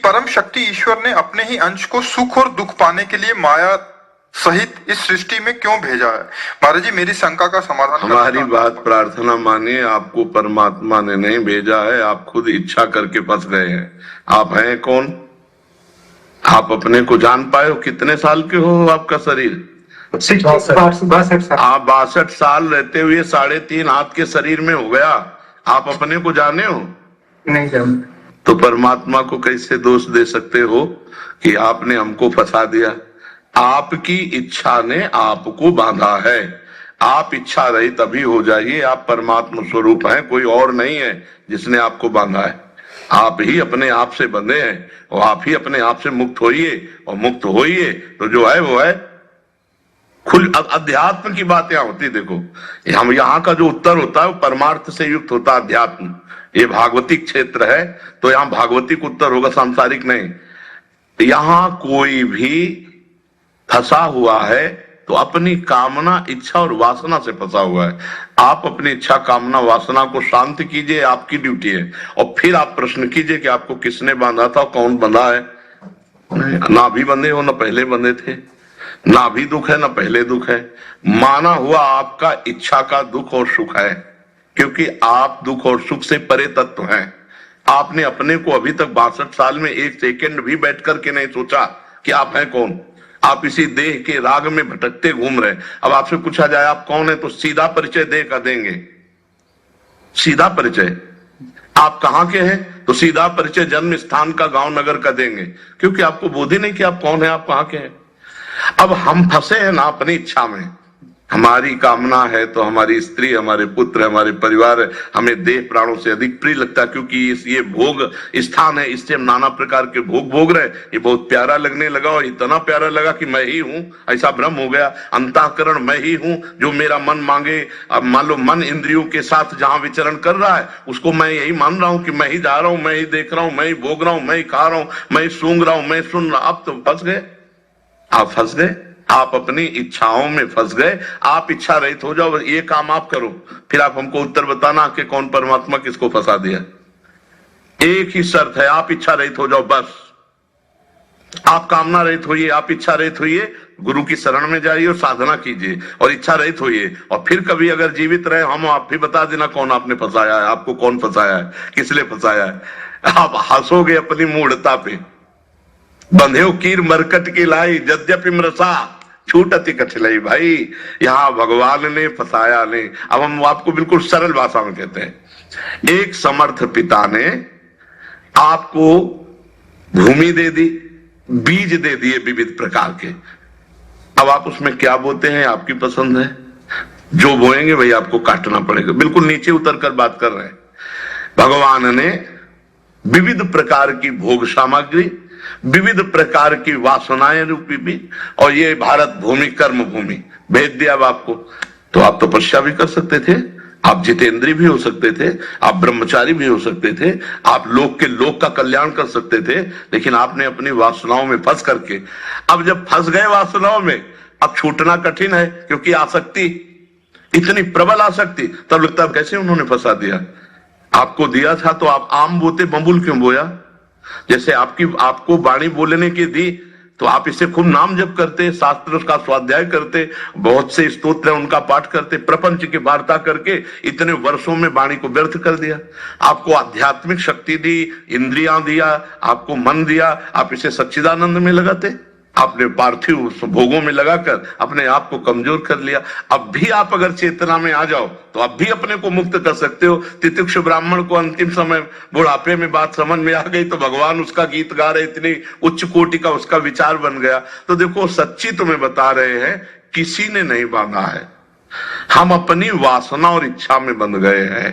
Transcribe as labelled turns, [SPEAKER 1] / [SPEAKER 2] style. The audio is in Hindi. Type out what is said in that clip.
[SPEAKER 1] परम शक्ति ईश्वर ने अपने ही अंश को सुख और दुख पाने के लिए माया सहित इस सृष्टि में क्यों भेजा है? महाराज जी, मेरी शंका का समाधान।
[SPEAKER 2] हमारी बात प्रार्थना मानिए, आपको परमात्मा ने नहीं भेजा है, आप खुद इच्छा करके फंस गए हैं। आप हैं कौन? आप अपने को जान पाए हो? कितने साल के हो? आपका शरीर
[SPEAKER 3] 62
[SPEAKER 2] आप 62 साल रहते हुए 3.5 हाथ के शरीर में हो गया। आप अपने को जाने हो?
[SPEAKER 3] नहीं जान।
[SPEAKER 2] तो परमात्मा को कैसे दोष दे सकते हो कि आपने हमको फंसा दिया? आपकी इच्छा ने आपको बांधा है। आप इच्छा रही तभी हो जाइए। आप परमात्मा स्वरूप हैं, कोई और नहीं है जिसने आपको बांधा है। आप ही अपने आप से बंधे हैं और आप ही अपने आप से मुक्त होइए, और मुक्त होइए तो जो है वो है। खुल अध्यात्म की बात यहाँ होती, देखो हम यहाँ का जो उत्तर होता है वो परमार्थ से युक्त होता है। अध्यात्म ये भागवतिक क्षेत्र है, तो यहाँ भागवतिक उत्तर होगा, सांसारिक नहीं। यहाँ कोई भी फंसा हुआ है तो अपनी कामना, इच्छा और वासना से फंसा हुआ है। आप अपनी इच्छा, कामना, वासना को शांत कीजिए, आपकी ड्यूटी है। और फिर आप प्रश्न कीजिए कि आपको किसने बांधा था, कौन बंधा है। ना भी बंधे हो, ना पहले बंधे थे, ना भी दुख है ना पहले दुख है। माना हुआ आपका इच्छा का दुख और सुख है, क्योंकि आप दुख और सुख से परे तत्व हैं। आपने अपने को अभी तक 62 साल में एक सेकंड भी बैठ करके नहीं सोचा कि आप हैं कौन। आप इसी देह के राग में भटकते घूम रहे। अब आपसे पूछा जाए आप कौन है, तो सीधा परिचय देह का देंगे। सीधा परिचय आप कहां के हैं, तो सीधा परिचय जन्म स्थान का, गांव नगर का देंगे, क्योंकि आपको बोध ही नहीं कि आप कौन है, आप कहां के हैं। अब हम फंसे हैं ना अपनी इच्छा में। हमारी कामना है तो हमारी स्त्री, हमारे पुत्र, हमारे परिवार हमें देह प्राणों से अधिक प्रिय लगता है, क्योंकि ये भोग स्थान है, इससे हम नाना प्रकार के भोग भोग रहे। ये बहुत प्यारा लगने लगा, और इतना प्यारा लगा कि मैं ही हूं, ऐसा भ्रम हो गया। अंतःकरण मैं ही हूं, जो मेरा मन मांगे। अब मान लो मन इंद्रियों के साथ जहां विचरण कर रहा है, उसको मैं यही मान रहा हूं कि मैं ही जा रहा हूं, मैं ही देख रहा हूं, मैं ही भोग रहा हूं, मैं ही खा रहा हूं, मैं ही सूंघ रहा हूं, मैं सुन रहा। अब तो फंस गए, आप फंस गए, आप अपनी इच्छाओं में फंस गए। आप इच्छा रहित हो जाओ, ये काम आप करो, फिर आप हमको उत्तर बताना कि कौन परमात्मा किसको फंसा दिया। एक ही शर्त है, आप इच्छा रहित हो जाओ बस। आप कामना रहित होइए, आप इच्छा रहित होइए, गुरु की शरण में जाइए और साधना कीजिए और इच्छा रहित होइए। और फिर कभी अगर जीवित रहे हम, आप भी बता देना कौन आपने फंसाया है, आपको कौन फंसाया है, किस लिए फंसाया है। आप हंसोगे अपनी मूढ़ता पे। बंधेव कीर मरकट की लाई, यद्यपि मृषा छूटती कठिलाई। भाई यहां भगवान ने फंसाया नहीं। अब हम आपको बिल्कुल सरल भाषा में कहते हैं, एक समर्थ पिता ने आपको भूमि दे दी, बीज दे दिए विविध प्रकार के। अब आप उसमें क्या बोते हैं आपकी पसंद है, जो बोएंगे वही आपको काटना पड़ेगा। बिल्कुल नीचे उतर कर बात कर रहे हैं। भगवान ने विविध प्रकार की भोग सामग्री, विविध प्रकार की वासनाएं रूपी भी, और ये भारत भूमि, कर्म भूमि भेज दिया अब आपको। तो आप तपस्या भी कर सकते थे, आप जितेंद्री भी हो सकते थे, आप ब्रह्मचारी भी हो सकते थे, आप लोक के लोक का कल्याण कर सकते थे, लेकिन आपने अपनी वासनाओं में फंस करके, अब जब फंस गए वासनाओं में, अब छूटना कठिन है, क्योंकि आसक्ति इतनी प्रबल आसक्ति। तब लगता है कैसे उन्होंने फंसा दिया। आपको दिया था तो आप आम बोते, बबूल क्यों बोया। जैसे आपको वाणी बोलने की दी तो आप इसे खूब नाम जप करते, शास्त्र का स्वाध्याय करते, बहुत से स्तोत्र उनका पाठ करते, प्रपंच की वार्ता करके इतने वर्षों में वाणी को व्यर्थ कर दिया। आपको आध्यात्मिक शक्ति दी, इंद्रियां दिया, आपको मन दिया, आप इसे सच्चिदानंद में लगाते। आपने पार्थिव भोगों में लगाकर अपने आप को कमजोर कर लिया। अब भी आप अगर चेतना में आ जाओ तो अब भी अपने को मुक्त कर सकते हो। तितिक्षु ब्राह्मण को अंतिम समय बुढ़ापे में बात समझ में आ गई तो भगवान उसका गीत गा रहे, इतनी उच्च कोटि का उसका विचार बन गया। तो देखो सच्ची तुम्हें बता रहे हैं, किसी ने नहीं बांधा है, हम अपनी वासना और इच्छा में बंध गए हैं।